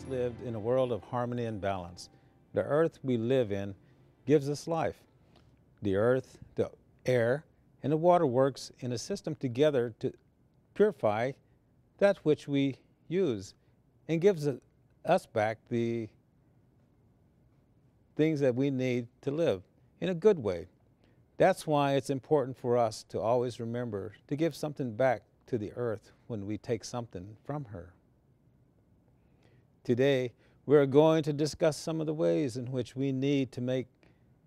lived in a world of harmony and balance. The earth we live in gives us life. The earth, the air, and the water works in a system together to purify that which we use and gives us back the things that we need to live in a good way. That's why it's important for us to always remember to give something back to the earth when we take something from her. Today, we're going to discuss some of the ways in which we need to make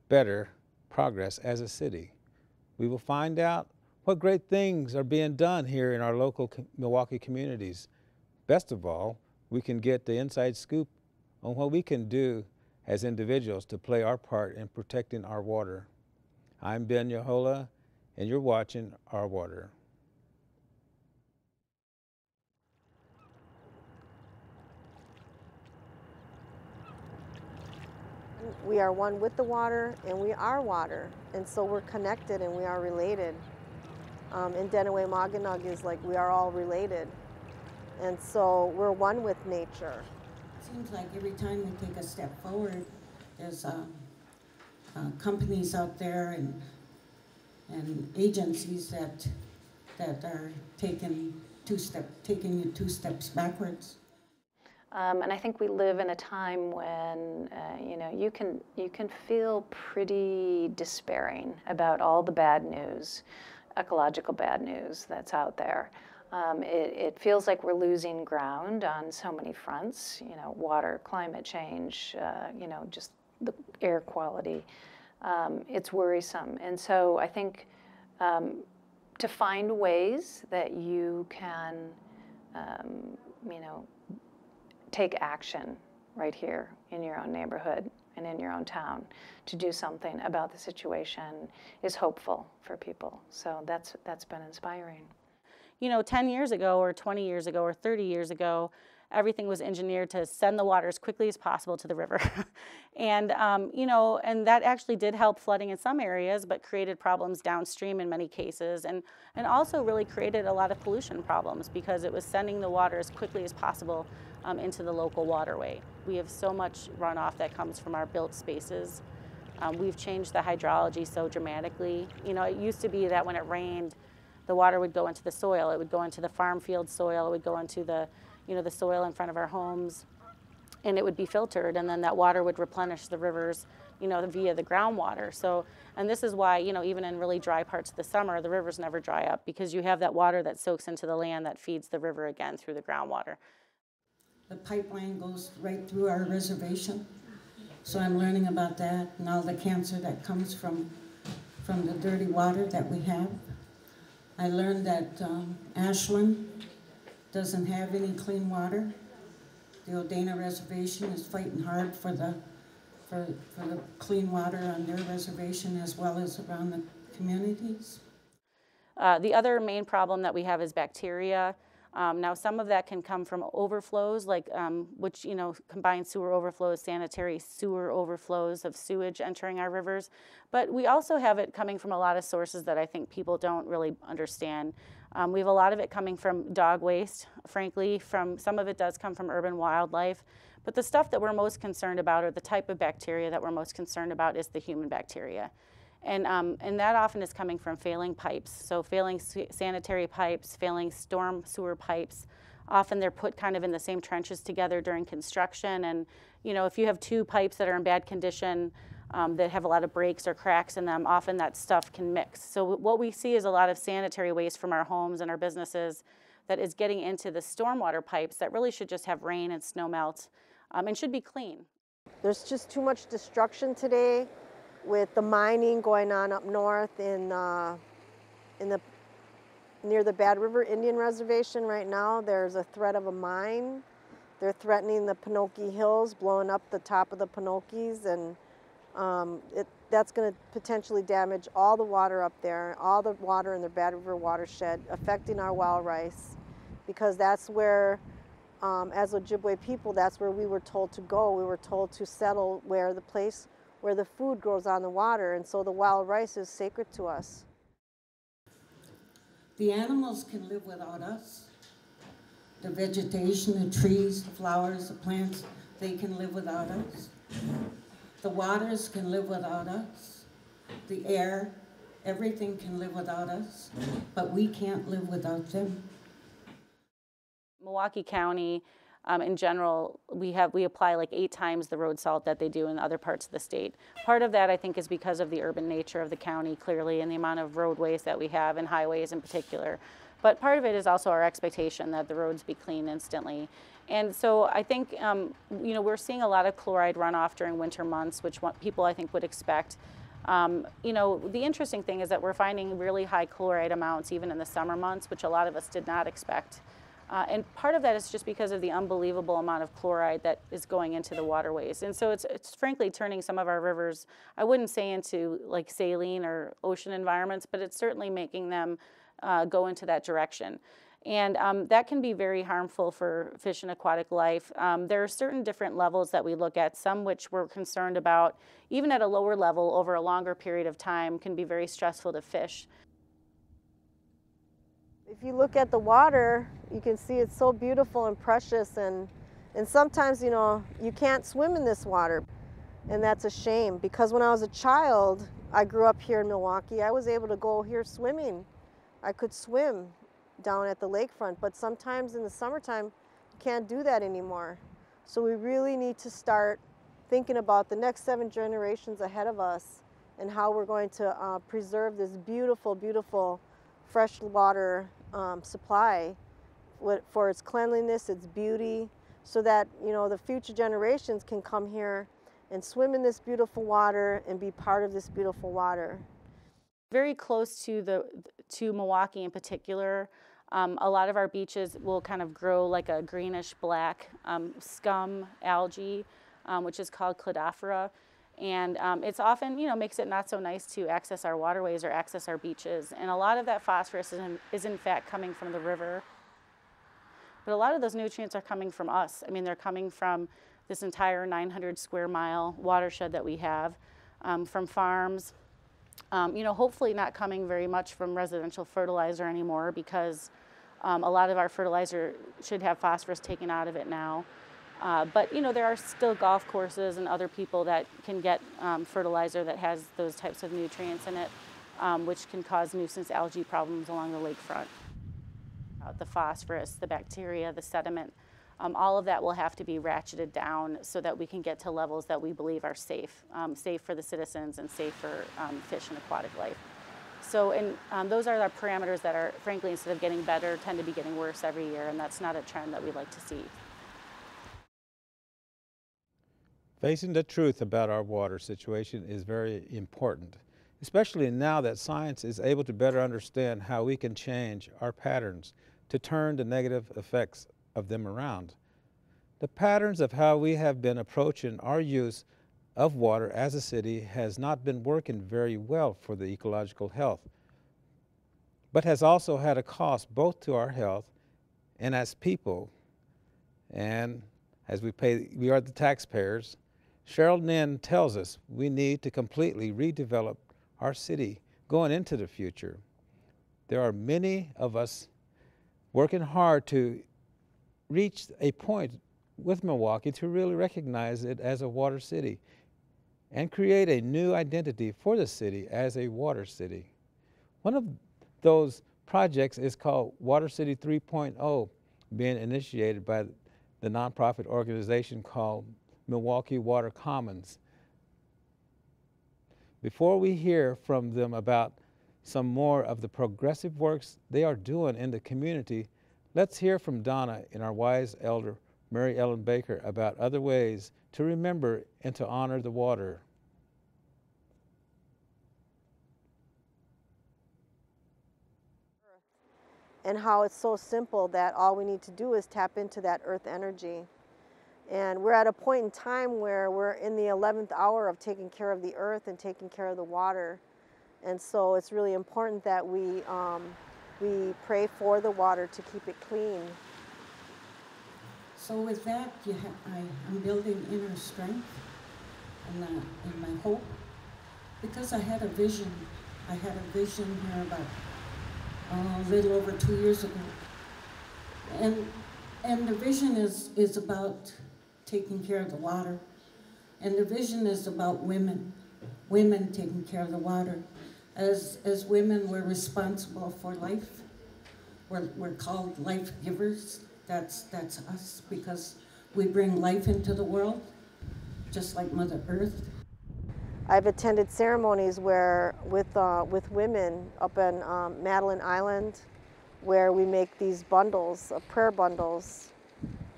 better progress as a city. We will find out what great things are being done here in our local Milwaukee communities. Best of all, we can get the inside scoop on what we can do as individuals to play our part in protecting our water. I'm Ben Yahola, and you're watching Our Water. We are one with the water, and we are water, and so we're connected and we are related. In Denaway Maganug is like we are all related, and so we're one with nature. It seems like every time we take a step forward, there's companies out there and agencies that are taking you two steps backwards. And I think we live in a time when you can feel pretty despairing about all the bad news, ecological bad news that's out there. It feels like we're losing ground on so many fronts. Water, climate change, just the air quality. It's worrisome, and so I think to find ways that you can, take action right here in your own neighborhood and in your own town to do something about the situation is hopeful for people. So that's been inspiring. 10 years ago or 20 years ago or 30 years ago, everything was engineered to send the water as quickly as possible to the river. And, and that actually did help flooding in some areas, but created problems downstream in many cases, and also really created a lot of pollution problems because it was sending the water as quickly as possible into the local waterway. We have so much runoff that comes from our built spaces. We've changed the hydrology so dramatically. It used to be that when it rained, the water would go into the soil. It would go into the farm field soil. It would go into the soil in front of our homes, and it would be filtered, and then that water would replenish the rivers, via the groundwater. So, and this is why, even in really dry parts of the summer, the rivers never dry up because you have that water that soaks into the land that feeds the river again through the groundwater. The pipeline goes right through our reservation, so I'm learning about that and all the cancer that comes from the dirty water that we have. I learned that Ashland doesn't have any clean water. The Odana Reservation is fighting hard for the clean water on their reservation as well as around the communities. The other main problem that we have is bacteria. Now, some of that can come from overflows, like which combined sewer overflows, sanitary sewer overflows of sewage entering our rivers. But we also have it coming from a lot of sources that I think people don't really understand. We have a lot of it coming from dog waste, frankly. Some of it does come from urban wildlife. But the stuff that we're most concerned about, or the type of bacteria that we're most concerned about, is the human bacteria. And that often is coming from failing pipes. So failing sanitary pipes, failing storm sewer pipes. Often they're put kind of in the same trenches together during construction. And if you have two pipes that are in bad condition, that have a lot of breaks or cracks in them, often that stuff can mix. So what we see is a lot of sanitary waste from our homes and our businesses that is getting into the stormwater pipes that really should just have rain and snow melt and should be clean. There's just too much destruction today with the mining going on up north near the Bad River Indian Reservation right now. There's a threat of a mine. They're threatening the Pinokie Hills, blowing up the top of the Pinokies, and that's going to potentially damage all the water up there, all the water in the Bad River watershed, affecting our wild rice, because that's where, as Ojibwe people, that's where we were told to go. We were told to settle where the food grows on the water, and so the wild rice is sacred to us. The animals can live without us. The vegetation, the trees, the flowers, the plants, they can live without us. The waters can live without us. The air, everything can live without us, but we can't live without them. Milwaukee County, in general, we apply like 8 times the road salt that they do in other parts of the state. Part of that, I think, is because of the urban nature of the county, clearly, and the amount of roadways that we have, and highways in particular. But part of it is also our expectation that the roads be clean instantly. And so I think, you know, we're seeing a lot of chloride runoff during winter months, which people, I think, would expect. You know, the interesting thing is that we're finding really high chloride amounts even in the summer months, which a lot of us did not expect. And part of that is just because of the unbelievable amount of chloride that is going into the waterways. And so it's frankly turning some of our rivers, I wouldn't say into like saline or ocean environments, but it's certainly making them go into that direction. And that can be very harmful for fish and aquatic life. There are certain different levels that we look at, some which we're concerned about, even at a lower level over a longer period of time, can be very stressful to fish. If you look at the water, you can see it's so beautiful and precious, and sometimes, you know, you can't swim in this water, and that's a shame, because when I was a child, I grew up here in Milwaukee, I was able to go here swimming. I could swim down at the lakefront, but sometimes in the summertime, you can't do that anymore. So we really need to start thinking about the next 7 generations ahead of us and how we're going to preserve this beautiful, beautiful fresh water supply for its cleanliness, its beauty, so that, you know, the future generations can come here and swim in this beautiful water and be part of this beautiful water. Very close to Milwaukee in particular, a lot of our beaches will kind of grow like a greenish black scum algae, which is called cladophora. And it's often, you know, makes it not so nice to access our waterways or access our beaches. And a lot of that phosphorus is in fact coming from the river. But a lot of those nutrients are coming from us. I mean, they're coming from this entire 900 square mile watershed that we have, from farms. You know, hopefully not coming very much from residential fertilizer anymore, because a lot of our fertilizer should have phosphorus taken out of it now. But, you know, there are still golf courses and other people that can get fertilizer that has those types of nutrients in it, which can cause nuisance algae problems along the lakefront. The phosphorus, the bacteria, the sediment, all of that will have to be ratcheted down so that we can get to levels that we believe are safe, safe for the citizens and safe for fish and aquatic life. So, and those are our parameters that are, frankly, instead of getting better, tend to be getting worse every year, and that's not a trend that we like to see. Facing the truth about our water situation is very important, especially now that science is able to better understand how we can change our patterns to turn the negative effects of them around. The patterns of how we have been approaching our use of water as a city has not been working very well for the ecological health, but has also had a cost both to our health and as people. And as we are the taxpayers, Cheryl Nin tells us we need to completely redevelop our city going into the future. There are many of us working hard to reach a point with Milwaukee to really recognize it as a water city and create a new identity for the city as a water city. One of those projects is called Water City 3.0, being initiated by the nonprofit organization called Milwaukee Water Commons. Before we hear from them about some more of the progressive works they are doing in the community, let's hear from Donna and our wise elder, Mary Ellen Baker, about other ways to remember and to honor the water. And how it's so simple that all we need to do is tap into that earth energy. And we're at a point in time where we're in the 11th hour of taking care of the earth and taking care of the water. And so it's really important that we pray for the water to keep it clean. So with that, I'm building inner strength and my hope, because I had a vision. I had a vision here about a little over 2 years ago. And And the vision is about taking care of the water. And the vision is about women taking care of the water. As women, we're responsible for life. We're called life givers. That's us, because we bring life into the world, just like Mother Earth. I've attended ceremonies where with women up in Madeline Island, where we make these bundles, prayer bundles,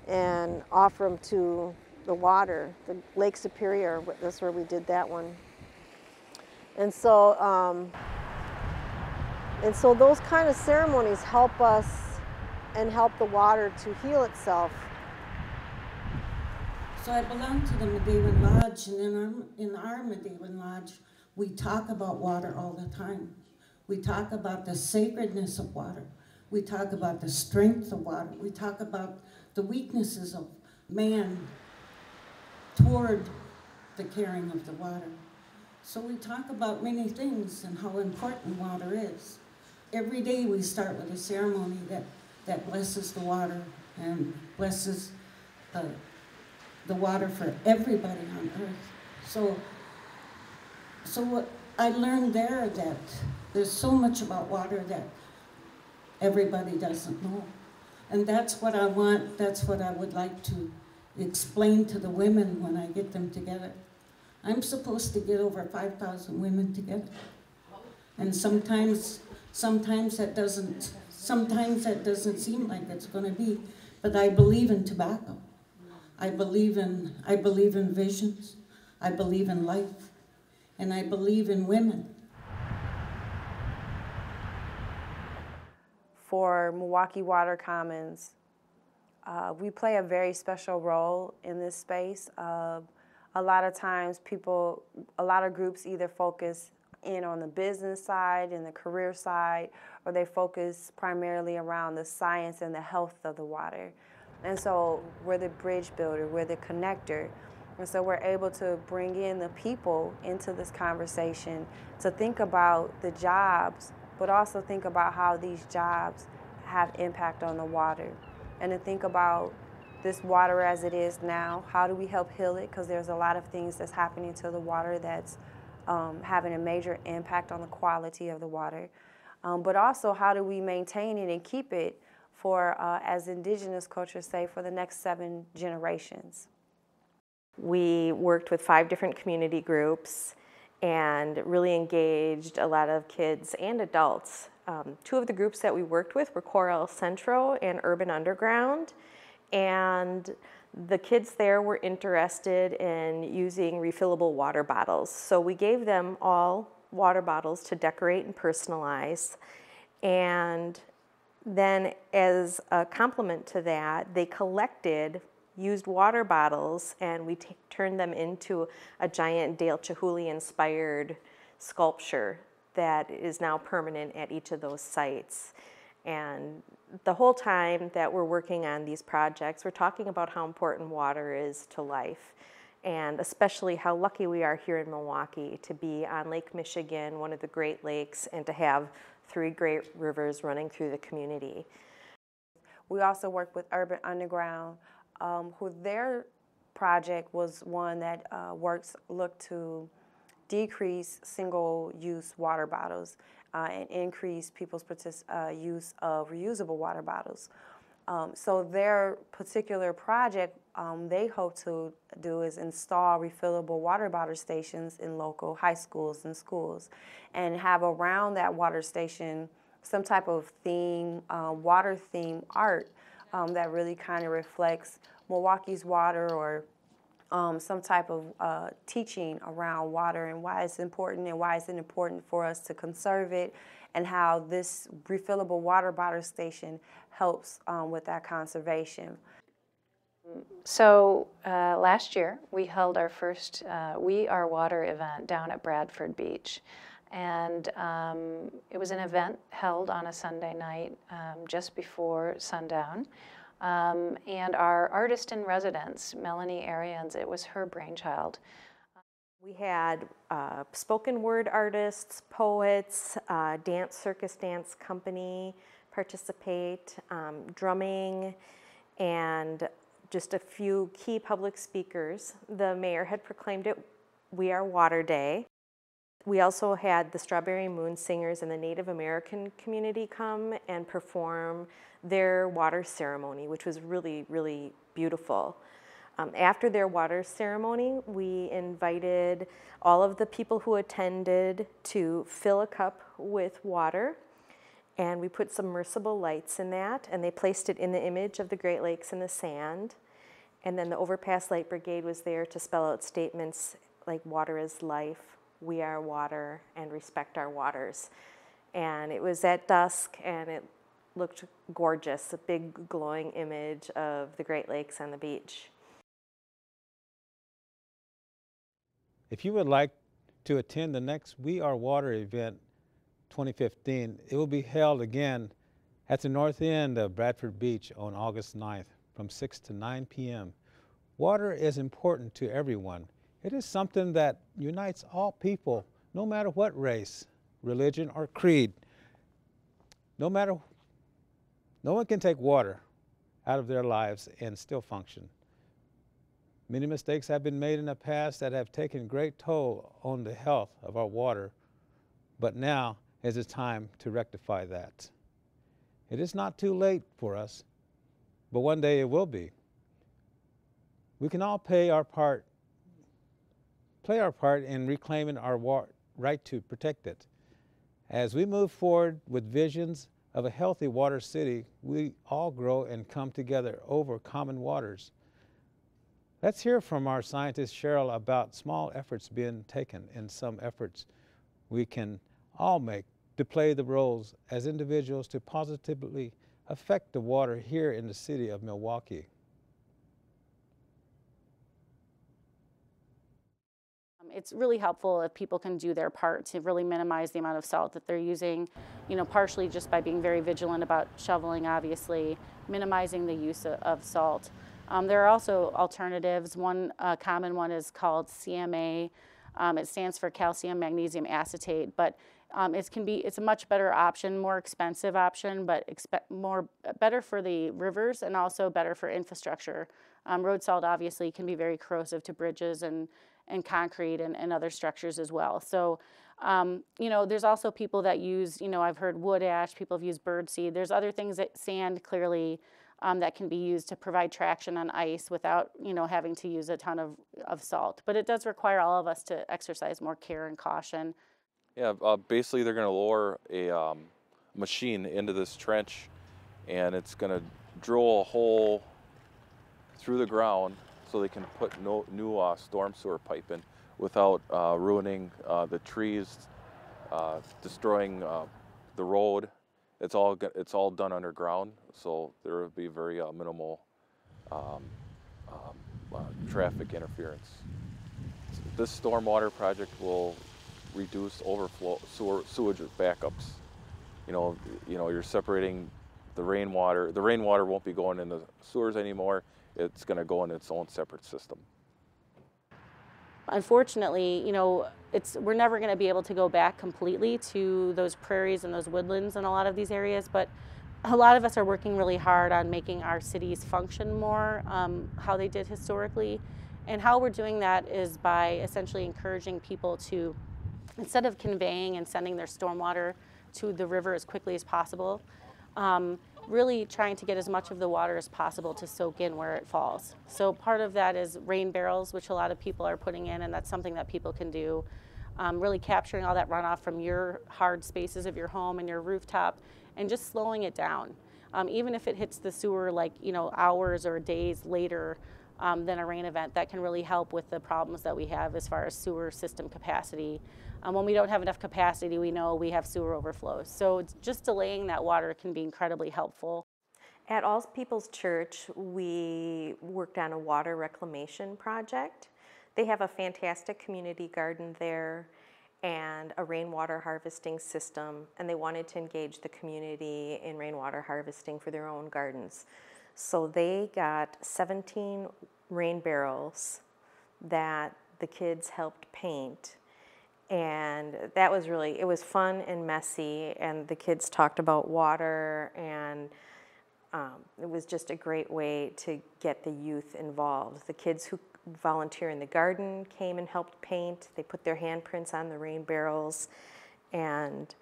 and offer them to the water, the Lake Superior. That's where we did that one. And so those kind of ceremonies help us and help the water to heal itself. So I belong to the Medewan Lodge, and in our Medewan Lodge, we talk about water all the time. We talk about the sacredness of water. We talk about the strength of water. We talk about the weaknesses of man toward the caring of the water. So we talk about many things and how important water is. Every day we start with a ceremony that blesses the water and blesses the water for everybody on earth. So what I learned there, that there's so much about water that everybody doesn't know. And that's what I want, that's what I would like to explain to the women when I get them together. I'm supposed to get over 5,000 women together. And sometimes that doesn't seem like it's going to be, but I believe in tobacco. I believe in visions. I believe in life. And I believe in women. For Milwaukee Water Commons, we play a very special role in this space. A lot of times a lot of groups either focus in on the business side and the career side, or they focus primarily around the science and the health of the water. And so we're the bridge builder, we're the connector. And so we're able to bring in the people into this conversation to think about the jobs, but also think about how these jobs have impact on the water. And to think about this water as it is now, how do we help heal it? Because there's a lot of things that's happening to the water that's having a major impact on the quality of the water. But also, how do we maintain it and keep it for, as indigenous cultures say, for the next 7 generations? We worked with 5 different community groups and really engaged a lot of kids and adults. 2 of the groups that we worked with were Coral Centro and Urban Underground, and the kids there were interested in using refillable water bottles. So we gave them all water bottles to decorate and personalize, and then as a complement to that, they collected used water bottles, and we turned them into a giant Dale Chihuly inspired sculpture that is now permanent at each of those sites. And the whole time that we're working on these projects, we're talking about how important water is to life, and especially how lucky we are here in Milwaukee to be on Lake Michigan, one of the Great Lakes, and to have 3 great rivers running through the community. We also work with Urban Underground, who their project was one that looked to decrease single-use water bottles and increase people's use of reusable water bottles. So their particular project they hope to do is install refillable water bottle stations in local high schools and schools, and have around that water station some type of theme, water theme art that really kind of reflects Milwaukee's water, or some type of teaching around water and why it's important and why it's important for us to conserve it, and how this refillable water bottle station helps with that conservation. So last year we held our first We Are Water event down at Bradford Beach. And it was an event held on a Sunday night just before sundown. And our artist in residence, Melanie Arians, it was her brainchild. We had spoken word artists, poets, circus dance company participate, drumming, and just a few key public speakers. The mayor had proclaimed it We Are Water Day. We also had the Strawberry Moon Singers and the Native American community come and perform their water ceremony, which was really, really beautiful. After their water ceremony, we invited all of the people who attended to fill a cup with water, and we put submersible lights in that, and they placed it in the image of the Great Lakes in the sand. And then the Overpass Light Brigade was there to spell out statements like water is life, we are water, and respect our waters. And it was at dusk, and it looked gorgeous, a big glowing image of the Great Lakes and the beach. If you would like to attend the next We Are Water event 2015, it will be held again at the north end of Bradford Beach on August 9th from 6 to 9 p.m. Water is important to everyone. It is something that unites all people, no matter what race, religion, or creed. No one can take water out of their lives and still function. Many mistakes have been made in the past that have taken great toll on the health of our water, but now is the time to rectify that. It is not too late for us, but one day it will be. We can all play our part in reclaiming our right to protect it. As we move forward with visions of a healthy water city, we all grow and come together over common waters. Let's hear from our scientist Cheryl about small efforts being taken and some efforts we can all make to play the roles as individuals to positively affect the water here in the city of Milwaukee. It's really helpful if people can do their part to really minimize the amount of salt that they're using, partially just by being very vigilant about shoveling, obviously, minimizing the use of salt. There are also alternatives. One common one is called CMA. It stands for calcium magnesium acetate, but it's a much better option, more expensive option, but better for the rivers and also better for infrastructure. Road salt obviously can be very corrosive to bridges and concrete and other structures as well. So, there's also people that use, I've heard wood ash, people have used bird seed. There's other things that sand clearly that can be used to provide traction on ice without, having to use a ton of salt. But it does require all of us to exercise more care and caution. Yeah, basically they're going to lower a machine into this trench, and it's going to drill a hole through the ground so they can put new storm sewer pipe in without ruining the trees, destroying the road. It's all done underground, so there will be very minimal traffic interference. This stormwater project will reduce overflow sewage backups. You're separating the rainwater. The rainwater won't be going in the sewers anymore. It's going to go in its own separate system. Unfortunately, we're never going to be able to go back completely to those prairies and those woodlands in a lot of these areas, but a lot of us are working really hard on making our cities function more how they did historically. And how we're doing that is by essentially encouraging people to, instead of conveying and sending their stormwater to the river as quickly as possible, really trying to get as much of the water as possible to soak in where it falls. So part of that is rain barrels, which a lot of people are putting in, and that's something that people can do. Really capturing all that runoff from your hard spaces of your home and your rooftop and just slowing it down. Even if it hits the sewer hours or days later than a rain event, that can really help with the problems that we have as far as sewer system capacity. When we don't have enough capacity, we know we have sewer overflows. So just delaying that water can be incredibly helpful. At All People's Church, we worked on a water reclamation project. They have a fantastic community garden there and a rainwater harvesting system, and they wanted to engage the community in rainwater harvesting for their own gardens. So they got 17 rain barrels that the kids helped paint. And that was it was fun and messy, and the kids talked about water and it was just a great way to get the youth involved. The kids who volunteer in the garden came and helped paint. They put their handprints on the rain barrels, and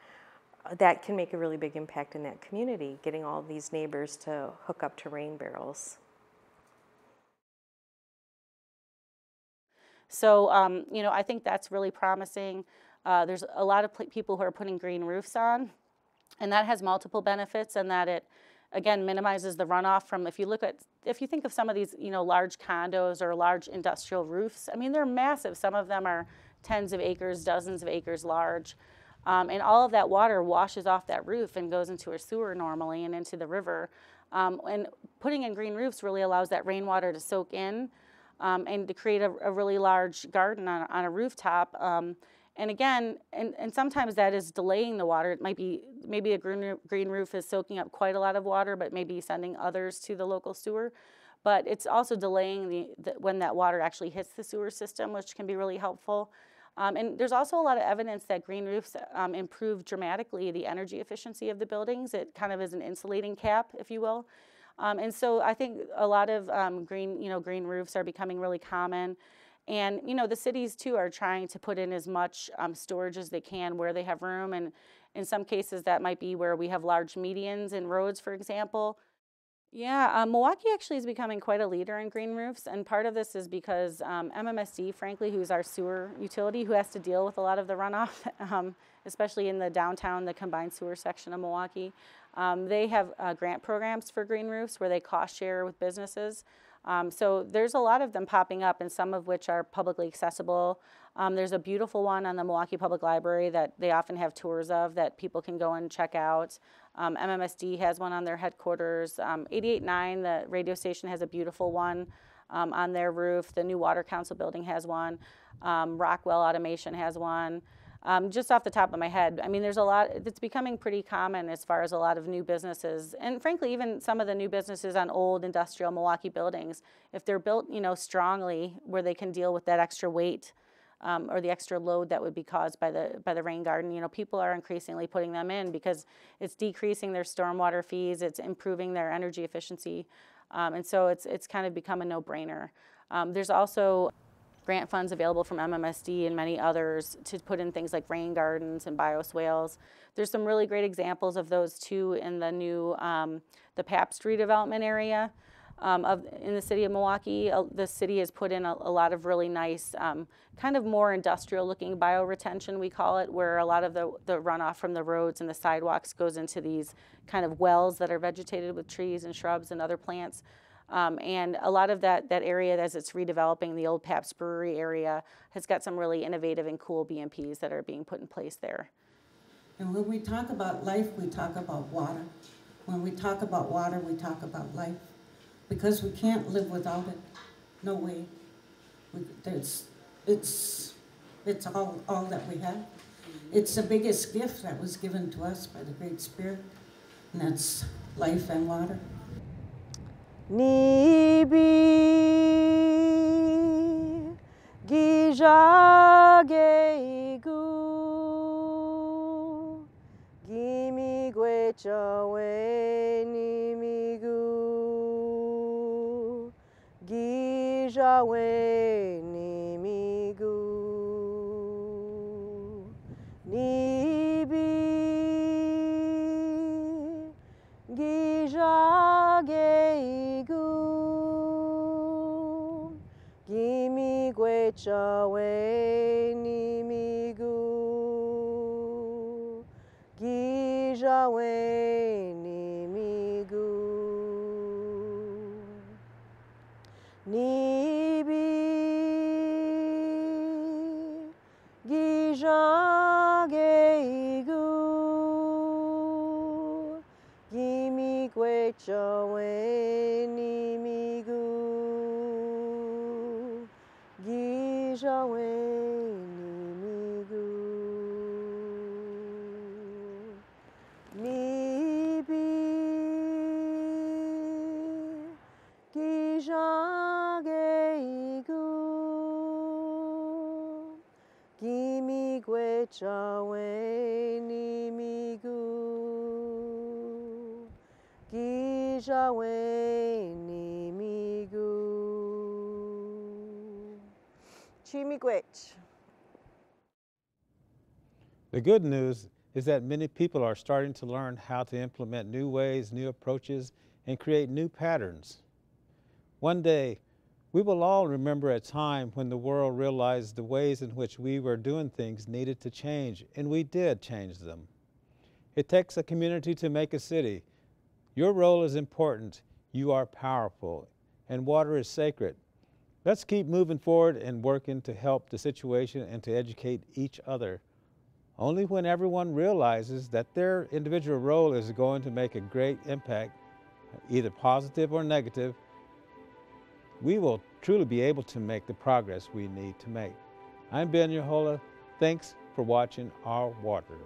that can make a really big impact in that community, getting all these neighbors to hook up to rain barrels. So, you know, I think that's really promising. There's a lot of people who are putting green roofs on, and that has multiple benefits, and that it, again, minimizes the runoff from, if you think of some of these, you know, large condos or large industrial roofs, I mean, they're massive. Some of them are tens of acres, dozens of acres large. And all of that water washes off that roof and goes into a sewer normally and into the river. And putting in green roofs really allows that rainwater to soak in and to create a really large garden on a rooftop. And again, and sometimes that is delaying the water. It might be, maybe a green roof is soaking up quite a lot of water, but maybe sending others to the local sewer. But it's also delaying when that water actually hits the sewer system, which can be really helpful. And there's also a lot of evidence that green roofs improve dramatically the energy efficiency of the buildings. It kind of is an insulating cap, if you will. And so I think a lot of green roofs are becoming really common. And, you know, the cities, too, are trying to put in as much storage as they can where they have room. And in some cases, that might be where we have large medians in roads, for example. Yeah, Milwaukee actually is becoming quite a leader in green roofs. And part of this is because MMSD, frankly, who's our sewer utility, who has to deal with a lot of the runoff, especially in the downtown, the combined sewer section of Milwaukee, they have grant programs for green roofs where they cost share with businesses. So there's a lot of them popping up, and some of which are publicly accessible. There's a beautiful one on the Milwaukee Public Library that they often have tours of that people can go and check out. MMSD has one on their headquarters. 88.9, the radio station, has a beautiful one on their roof. The new Water Council building has one. Rockwell Automation has one. Just off the top of my head, I mean, there's a lot, it's becoming pretty common as far as a lot of new businesses, and frankly, even some of the new businesses on old industrial Milwaukee buildings, if they're built, you know, strongly, where they can deal with that extra weight or the extra load that would be caused by the rain garden, you know, people are increasingly putting them in because it's decreasing their stormwater fees, it's improving their energy efficiency, and so it's kind of become a no-brainer. There's also grant funds available from MMSD and many others to put in things like rain gardens and bioswales. There's some really great examples of those too in the new, the Pabst redevelopment area in the city of Milwaukee. The city has put in a lot of really nice, kind of more industrial looking bioretention, we call it, where a lot of the runoff from the roads and the sidewalks goes into these kind of wells that are vegetated with trees and shrubs and other plants. And a lot of that area, as it's redeveloping, the old Pabst Brewery area, has got some really innovative and cool BMPs that are being put in place there. And when we talk about life, we talk about water. When we talk about water, we talk about life. Because we can't live without it. No way. It's all that we have. It's the biggest gift that was given to us by the Great Spirit, and that's life and water. Nibi gijagegu gimi gwechawe nimigu gijawe nimigu nibi gijagegu gimi gwechawe nimigu gijawe nimigu nibi gijagegu gimi gwechawe nimigu gijawe nimigu nibi gijagegu gimi gwechawe nimigu Ijaweni migu. Chimiigwech. The good news is that many people are starting to learn how to implement new ways, new approaches, and create new patterns. One day, we will all remember a time when the world realized the ways in which we were doing things needed to change, and we did change them. It takes a community to make a city. Your role is important, you are powerful, and water is sacred. Let's keep moving forward and working to help the situation and to educate each other. Only when everyone realizes that their individual role is going to make a great impact, either positive or negative, we will truly be able to make the progress we need to make. I'm Ben Yahola. Thanks for watching Our Water.